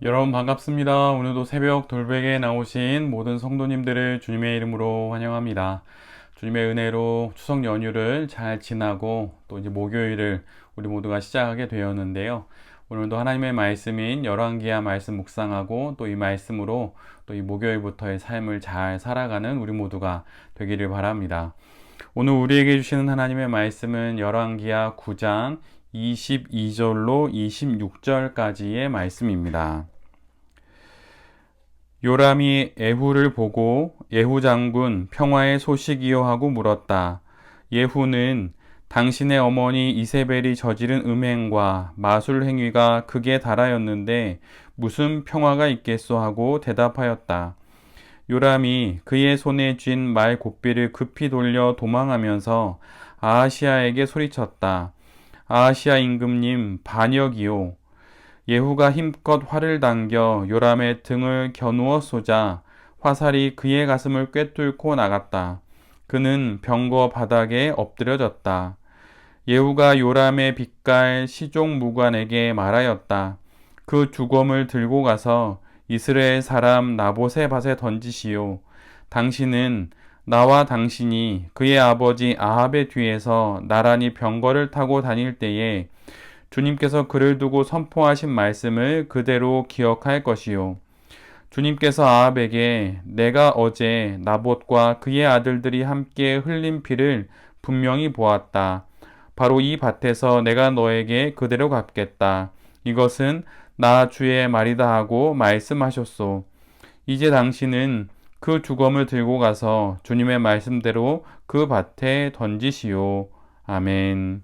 여러분 반갑습니다. 오늘도 새벽 돌베개에 나오신 모든 성도님들을 주님의 이름으로 환영합니다. 주님의 은혜로 추석 연휴를 잘 지나고 또 이제 목요일을 우리 모두가 시작하게 되었는데요. 오늘도 하나님의 말씀인 열왕기하 말씀 묵상하고 또 이 말씀으로 또 이 목요일부터의 삶을 잘 살아가는 우리 모두가 되기를 바랍니다. 오늘 우리에게 주시는 하나님의 말씀은 열왕기하 9장 22절로 26절까지의 말씀입니다. 요람이 예후를 보고 예후 장군 평화의 소식이요 하고 물었다. 예후는 당신의 어머니 이세벨이 저지른 음행과 마술 행위가 극에 달하였는데 무슨 평화가 있겠소 하고 대답하였다. 요람이 그의 손에 쥔 말 곱비를 급히 돌려 도망하면서 아하시아에게 소리쳤다. 아하시아 임금님 반역이요. 예후가 힘껏 활을 당겨 요람의 등을 겨누어 쏘자 화살이 그의 가슴을 꿰뚫고 나갔다. 그는 병거 바닥에 엎드려졌다. 예후가 요람의 빛깔 시종 무관에게 말하였다. 그 주검을 들고 가서 이스라엘 사람 나봇의 밭에 던지시오. 당신은 나와 당신이 그의 아버지 아합의 뒤에서 나란히 병거를 타고 다닐 때에 주님께서 그를 두고 선포하신 말씀을 그대로 기억할 것이요. 주님께서 아합에게 내가 어제 나봇과 그의 아들들이 함께 흘린 피를 분명히 보았다. 바로 이 밭에서 내가 너에게 그대로 갚겠다. 이것은 나 주의 말이다 하고 말씀하셨소. 이제 당신은 그 주검을 들고 가서 주님의 말씀대로 그 밭에 던지시오. 아멘.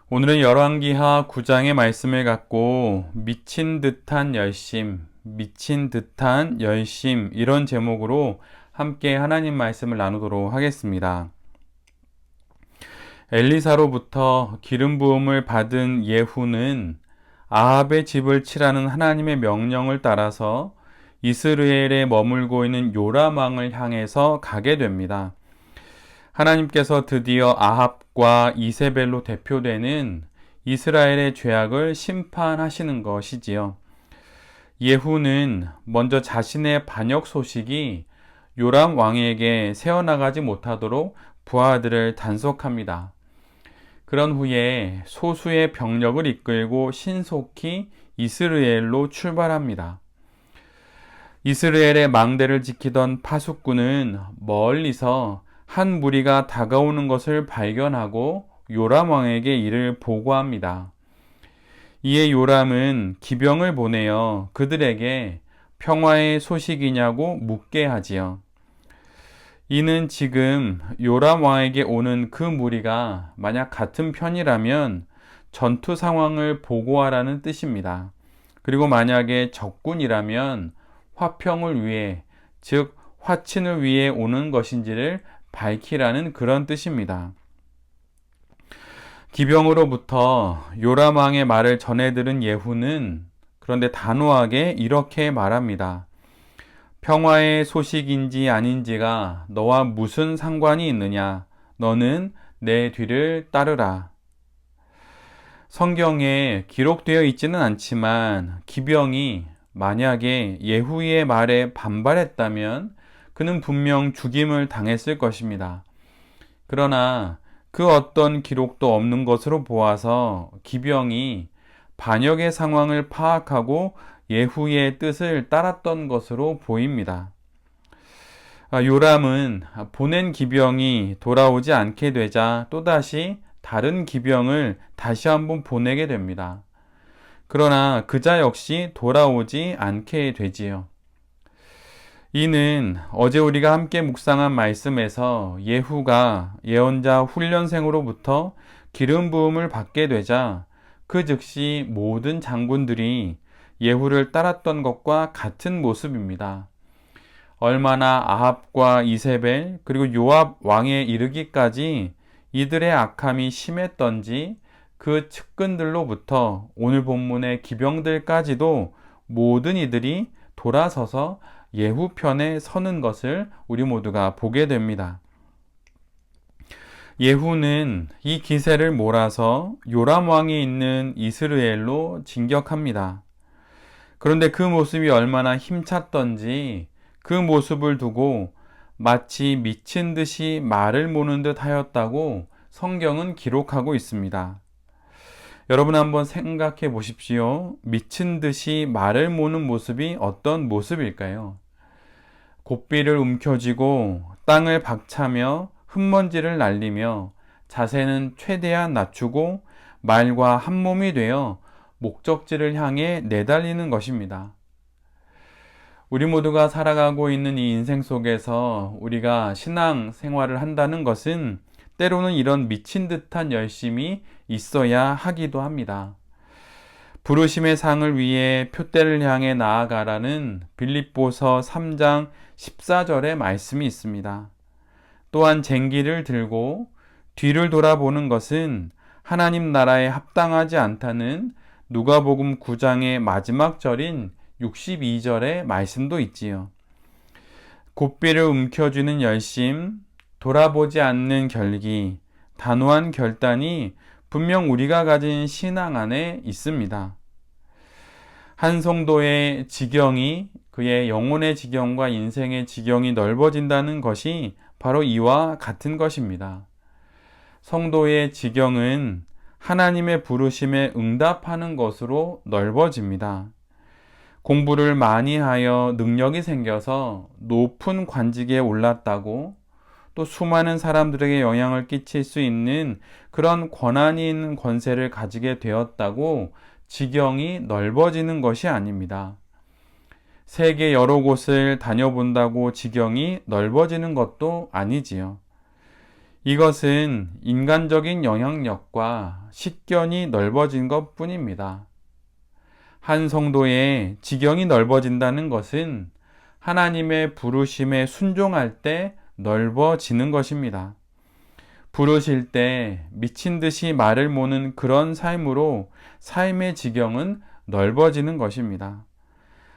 오늘은 열왕기하 9장의 말씀을 갖고 미친 듯한 열심 이런 제목으로 함께 하나님 말씀을 나누도록 하겠습니다. 엘리사로부터 기름 부음을 받은 예후는 아합의 집을 치라는 하나님의 명령을 따라서 이스라엘에 머물고 있는 요람 왕을 향해서 가게 됩니다. 하나님께서 드디어 아합과 이세벨로 대표되는 이스라엘의 죄악을 심판하시는 것이지요. 예후는 먼저 자신의 반역 소식이 요람 왕에게 새어나가지 못하도록 부하들을 단속합니다. 그런 후에 소수의 병력을 이끌고 신속히 이스라엘로 출발합니다. 이스라엘의 망대를 지키던 파수꾼은 멀리서 한 무리가 다가오는 것을 발견하고 요람 왕에게 이를 보고합니다. 이에 요람은 기병을 보내어 그들에게 평화의 소식이냐고 묻게 하지요. 이는 지금 요람 왕에게 오는 그 무리가 만약 같은 편이라면 전투 상황을 보고하라는 뜻입니다. 그리고 만약에 적군이라면 화평을 위해, 즉 화친을 위해 오는 것인지를 밝히라는 그런 뜻입니다. 기병으로부터 요람 왕의 말을 전해 들은 예후는 그런데 단호하게 이렇게 말합니다. 평화의 소식인지 아닌지가 너와 무슨 상관이 있느냐? 너는 내 뒤를 따르라. 성경에 기록되어 있지는 않지만 기병이 만약에 예후의 말에 반발했다면 그는 분명 죽임을 당했을 것입니다. 그러나 그 어떤 기록도 없는 것으로 보아서 기병이 반역의 상황을 파악하고 예후의 뜻을 따랐던 것으로 보입니다. 요람은 보낸 기병이 돌아오지 않게 되자 또다시 다른 기병을 다시 한번 보내게 됩니다. 그러나 그자 역시 돌아오지 않게 되지요. 이는 어제 우리가 함께 묵상한 말씀에서 예후가 예언자 훈련생으로부터 기름 부음을 받게 되자 그 즉시 모든 장군들이 예후를 따랐던 것과 같은 모습입니다. 얼마나 아합과 이세벨 그리고 요압 왕에 이르기까지 이들의 악함이 심했던지 그 측근들로부터 오늘 본문의 기병들까지도 모든 이들이 돌아서서 예후 편에 서는 것을 우리 모두가 보게 됩니다. 예후는 이 기세를 몰아서 요람 왕이 있는 이스라엘로 진격합니다. 그런데 그 모습이 얼마나 힘찼던지 그 모습을 두고 마치 미친 듯이 말을 모는 듯 하였다고 성경은 기록하고 있습니다. 여러분 한번 생각해 보십시오. 미친 듯이 말을 모는 모습이 어떤 모습일까요? 고삐를 움켜쥐고 땅을 박차며 흙먼지를 날리며 자세는 최대한 낮추고 말과 한 몸이 되어 목적지를 향해 내달리는 것입니다. 우리 모두가 살아가고 있는 이 인생 속에서 우리가 신앙 생활을 한다는 것은 때로는 이런 미친 듯한 열심이 있어야 하기도 합니다. 부르심의 상을 위해 표대를 향해 나아가라는 빌립보서 3장 14절의 말씀이 있습니다. 또한 쟁기를 들고 뒤를 돌아보는 것은 하나님 나라에 합당하지 않다는 누가복음 9장의 마지막 절인 62절의 말씀도 있지요. 고삐를 움켜쥐는 열심, 돌아보지 않는 결기, 단호한 결단이 분명 우리가 가진 신앙 안에 있습니다. 한 성도의 지경이 그의 영혼의 지경과 인생의 지경이 넓어진다는 것이 바로 이와 같은 것입니다. 성도의 지경은 하나님의 부르심에 응답하는 것으로 넓어집니다. 공부를 많이 하여 능력이 생겨서 높은 관직에 올랐다고 또 수많은 사람들에게 영향을 끼칠 수 있는 그런 권한이 있는 권세를 가지게 되었다고 지경이 넓어지는 것이 아닙니다. 세계 여러 곳을 다녀본다고 지경이 넓어지는 것도 아니지요. 이것은 인간적인 영향력과 식견이 넓어진 것 뿐입니다. 한 성도의 지경이 넓어진다는 것은 하나님의 부르심에 순종할 때 넓어지는 것입니다. 부르실 때 미친 듯이 말을 모는 그런 삶으로 삶의 지경은 넓어지는 것입니다.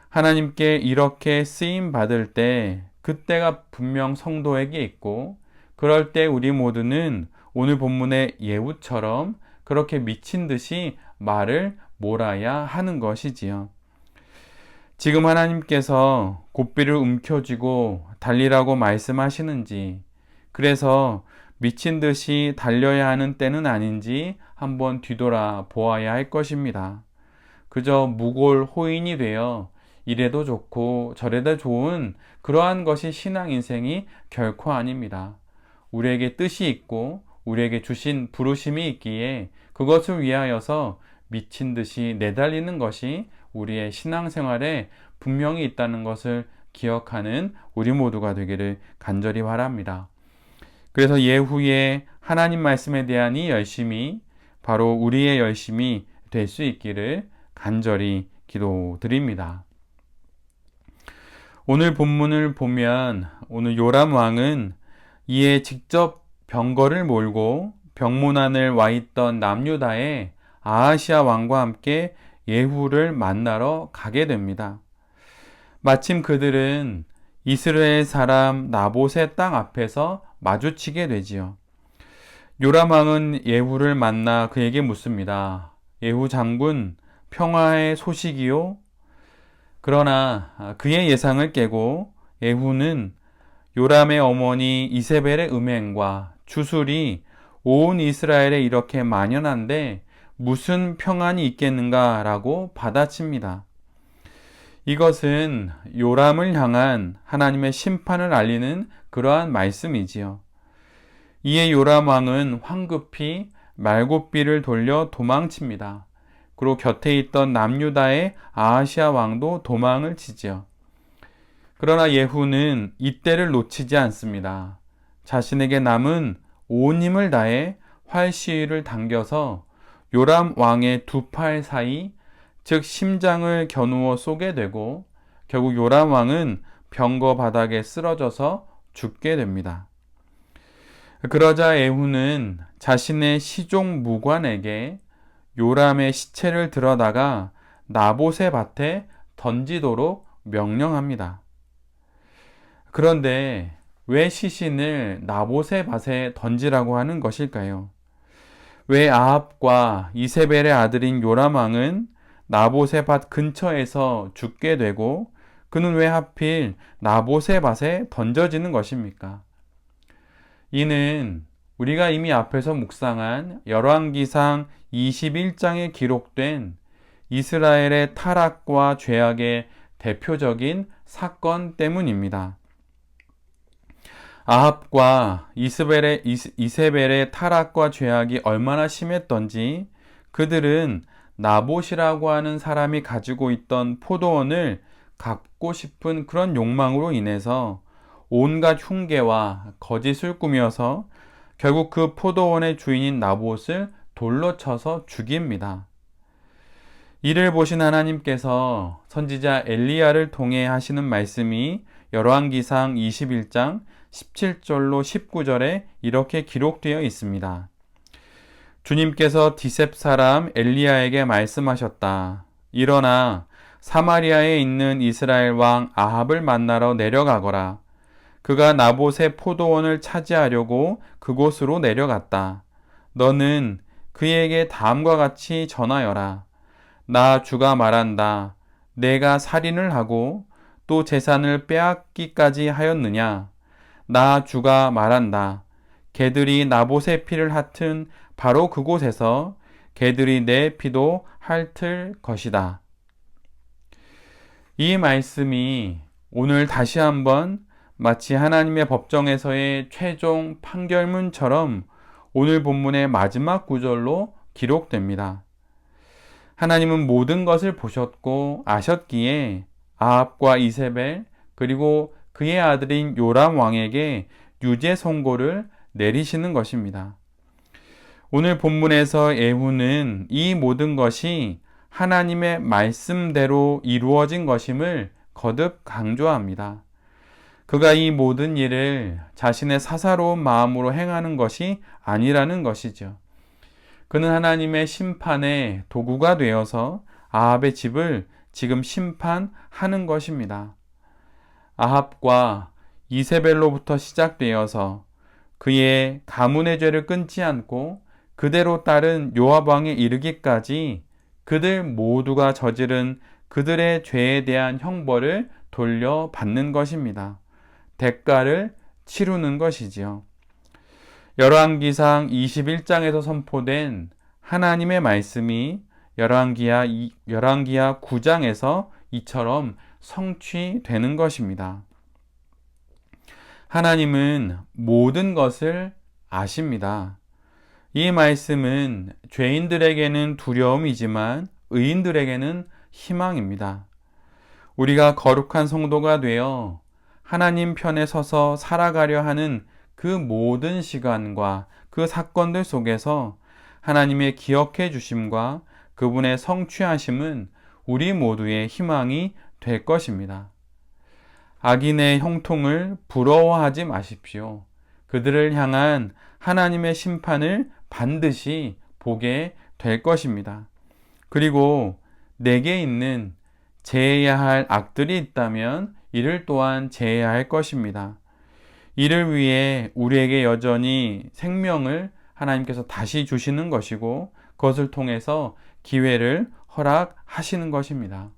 하나님께 이렇게 쓰임 받을 때 그때가 분명 성도에게 있고 그럴 때 우리 모두는 오늘 본문의 예후처럼 그렇게 미친 듯이 말을 몰아야 하는 것이지요. 지금 하나님께서 고삐를 움켜쥐고 달리라고 말씀하시는지, 그래서 미친 듯이 달려야 하는 때는 아닌지 한번 뒤돌아 보아야 할 것입니다. 그저 무골호인이 되어 이래도 좋고 저래도 좋은 그러한 것이 신앙 인생이 결코 아닙니다. 우리에게 뜻이 있고 우리에게 주신 부르심이 있기에 그것을 위하여서 미친 듯이 내달리는 것이 우리의 신앙생활에 분명히 있다는 것을 기억하는 우리 모두가 되기를 간절히 바랍니다. 그래서 예후의 하나님 말씀에 대한 이 열심이 바로 우리의 열심이 될 수 있기를 간절히 기도드립니다. 오늘 본문을 보면 오늘 요람 왕은 이에 직접 병거를 몰고 병문안을 와 있던 남유다의 아하시아 왕과 함께 예후를 만나러 가게 됩니다. 마침 그들은 이스라엘 사람 나봇의 땅 앞에서 마주치게 되지요. 요람 왕은 예후를 만나 그에게 묻습니다. 예후 장군, 평화의 소식이요? 그러나 그의 예상을 깨고 예후는 요람의 어머니 이세벨의 음행과 주술이 온 이스라엘에 이렇게 만연한데 무슨 평안이 있겠는가 라고 받아칩니다. 이것은 요람을 향한 하나님의 심판을 알리는 그러한 말씀이지요. 이에 요람 왕은 황급히 말고삐를 돌려 도망칩니다. 그리고 곁에 있던 남유다의 아하시아 왕도 도망을 치지요. 그러나 예후는 이때를 놓치지 않습니다. 자신에게 남은 온 힘을 다해 활시위를 당겨서 요람 왕의 두 팔 사이, 즉 심장을 겨누어 쏘게 되고 결국 요람 왕은 병거 바닥에 쓰러져서 죽게 됩니다. 그러자 예후는 자신의 시종 무관에게 요람의 시체를 들어다가 나봇의 밭에 던지도록 명령합니다. 그런데 왜 시신을 나봇의 밭에 던지라고 하는 것일까요? 왜 아합과 이세벨의 아들인 요람 왕은 나봇의 밭 근처에서 죽게 되고 그는 왜 하필 나봇의 밭에 던져지는 것입니까? 이는 우리가 이미 앞에서 묵상한 열왕기상 21장에 기록된 이스라엘의 타락과 죄악의 대표적인 사건 때문입니다. 아합과 이세벨의 타락과 죄악이 얼마나 심했던지 그들은 나봇이라고 하는 사람이 가지고 있던 포도원을 갖고 싶은 그런 욕망으로 인해서 온갖 흉계와 거짓을 꾸며서 결국 그 포도원의 주인인 나봇을 돌로 쳐서 죽입니다. 이를 보신 하나님께서 선지자 엘리야를 통해 하시는 말씀이 열왕기상 21장 17절로 19절에 이렇게 기록되어 있습니다. 주님께서 디셉 사람 엘리야에게 말씀하셨다. 일어나 사마리아에 있는 이스라엘 왕 아합을 만나러 내려가거라. 그가 나봇의 포도원을 차지하려고 그곳으로 내려갔다. 너는 그에게 다음과 같이 전하여라. 나 주가 말한다. 내가 살인을 하고 또 재산을 빼앗기까지 하였느냐? 나 주가 말한다. 개들이 나봇의 피를 핥은 바로 그곳에서 개들이 내 피도 핥을 것이다. 이 말씀이 오늘 다시 한번 마치 하나님의 법정에서의 최종 판결문처럼 오늘 본문의 마지막 구절로 기록됩니다. 하나님은 모든 것을 보셨고 아셨기에 아합과 이세벨 그리고 그의 아들인 요람 왕에게 유죄 선고를 내리시는 것입니다. 오늘 본문에서 예후는 이 모든 것이 하나님의 말씀대로 이루어진 것임을 거듭 강조합니다. 그가 이 모든 일을 자신의 사사로운 마음으로 행하는 것이 아니라는 것이죠. 그는 하나님의 심판의 도구가 되어서 아합의 집을 지금 심판하는 것입니다. 아합과 이세벨로부터 시작되어서 그의 가문의 죄를 끊지 않고 그대로 따른 요압 왕에 이르기까지 그들 모두가 저지른 그들의 죄에 대한 형벌을 돌려받는 것입니다. 대가를 치르는 것이지요. 열왕기상 21장에서 선포된 하나님의 말씀이 열왕기하 9장에서 이처럼 성취되는 것입니다. 하나님은 모든 것을 아십니다. 이 말씀은 죄인들에게는 두려움이지만 의인들에게는 희망입니다. 우리가 거룩한 성도가 되어 하나님 편에 서서 살아가려 하는 그 모든 시간과 그 사건들 속에서 하나님의 기억해 주심과 그분의 성취하심은 우리 모두의 희망이 될 것입니다. 악인의 형통을 부러워하지 마십시오. 그들을 향한 하나님의 심판을 반드시 보게 될 것입니다. 그리고 내게 있는 제해야 할 악들이 있다면 이를 또한 제해야 할 것입니다. 이를 위해 우리에게 여전히 생명을 하나님께서 다시 주시는 것이고 그것을 통해서 기회를 허락하시는 것입니다.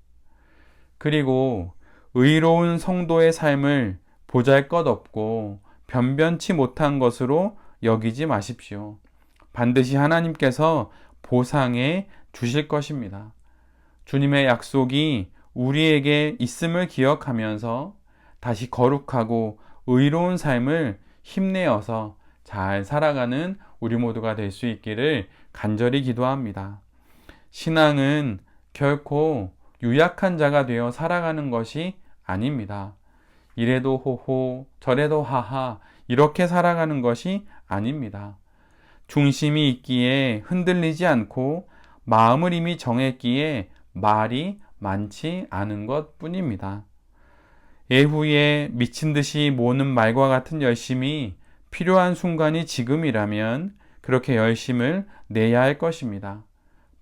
그리고 의로운 성도의 삶을 보잘것없고 변변치 못한 것으로 여기지 마십시오. 반드시 하나님께서 보상해 주실 것입니다. 주님의 약속이 우리에게 있음을 기억하면서 다시 거룩하고 의로운 삶을 힘내어서 잘 살아가는 우리 모두가 될 수 있기를 간절히 기도합니다. 신앙은 결코 유약한 자가 되어 살아가는 것이 아닙니다. 이래도 호호, 저래도 하하, 이렇게 살아가는 것이 아닙니다. 중심이 있기에 흔들리지 않고 마음을 이미 정했기에 말이 많지 않은 것 뿐입니다. 예후에 미친 듯이 모는 말과 같은 열심이 필요한 순간이 지금이라면 그렇게 열심을 내야 할 것입니다.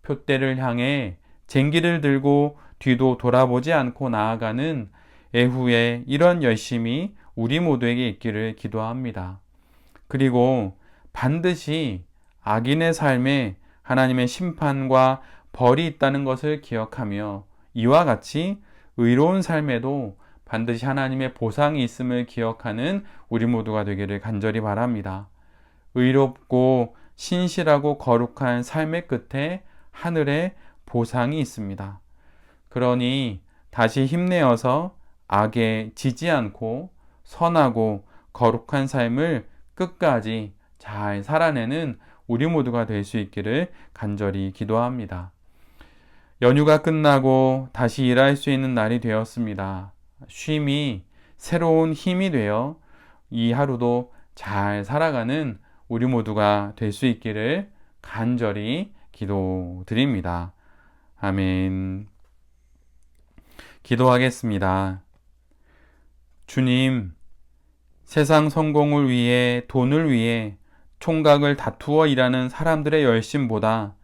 표대를 향해 쟁기를 들고 뒤도 돌아보지 않고 나아가는 예후의 이런 열심이 우리 모두에게 있기를 기도합니다. 그리고 반드시 악인의 삶에 하나님의 심판과 벌이 있다는 것을 기억하며 이와 같이 의로운 삶에도 반드시 하나님의 보상이 있음을 기억하는 우리 모두가 되기를 간절히 바랍니다. 의롭고 신실하고 거룩한 삶의 끝에 하늘의 보상이 있습니다. 그러니 다시 힘내어서 악에 지지 않고 선하고 거룩한 삶을 끝까지 잘 살아내는 우리 모두가 될 수 있기를 간절히 기도합니다. 연휴가 끝나고 다시 일할 수 있는 날이 되었습니다. 쉼이 새로운 힘이 되어 이 하루도 잘 살아가는 우리 모두가 될 수 있기를 간절히 기도드립니다. 아멘. 기도하겠습니다. 주님, 세상 성공을 위해, 돈을 위해 총각을 다투어 일하는 사람들의 열심보다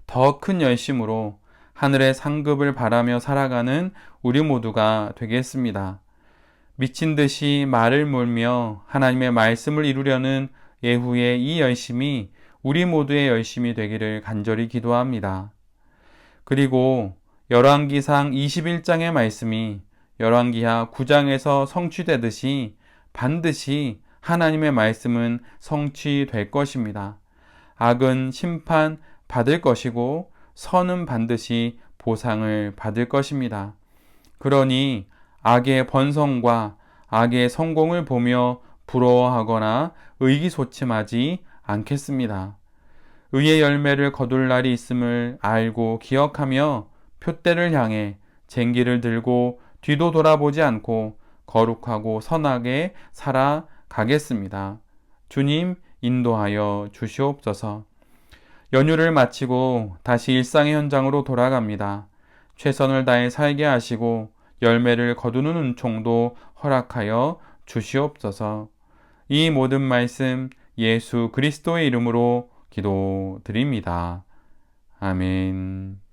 더 큰 열심으로 하늘의 상급을 바라며 살아가는 우리 모두가 되겠습니다. 미친 듯이 말을 몰며 하나님의 말씀을 이루려는 예후의 이 열심이 우리 모두의 열심이 되기를 간절히 기도합니다. 그리고 열왕기상 21장의 말씀이 열왕기하 9장에서 성취되듯이 반드시 하나님의 말씀은 성취될 것입니다. 악은 심판 받을 것이고 선은 반드시 보상을 받을 것입니다. 그러니 악의 번성과 악의 성공을 보며 부러워하거나 의기소침하지 않겠습니다. 의의 열매를 거둘 날이 있음을 알고 기억하며 표대를 향해 쟁기를 들고 뒤도 돌아보지 않고 거룩하고 선하게 살아가겠습니다. 주님 인도하여 주시옵소서. 연휴를 마치고 다시 일상의 현장으로 돌아갑니다. 최선을 다해 살게 하시고 열매를 거두는 은총도 허락하여 주시옵소서. 이 모든 말씀 예수 그리스도의 이름으로 기도드립니다. 아멘.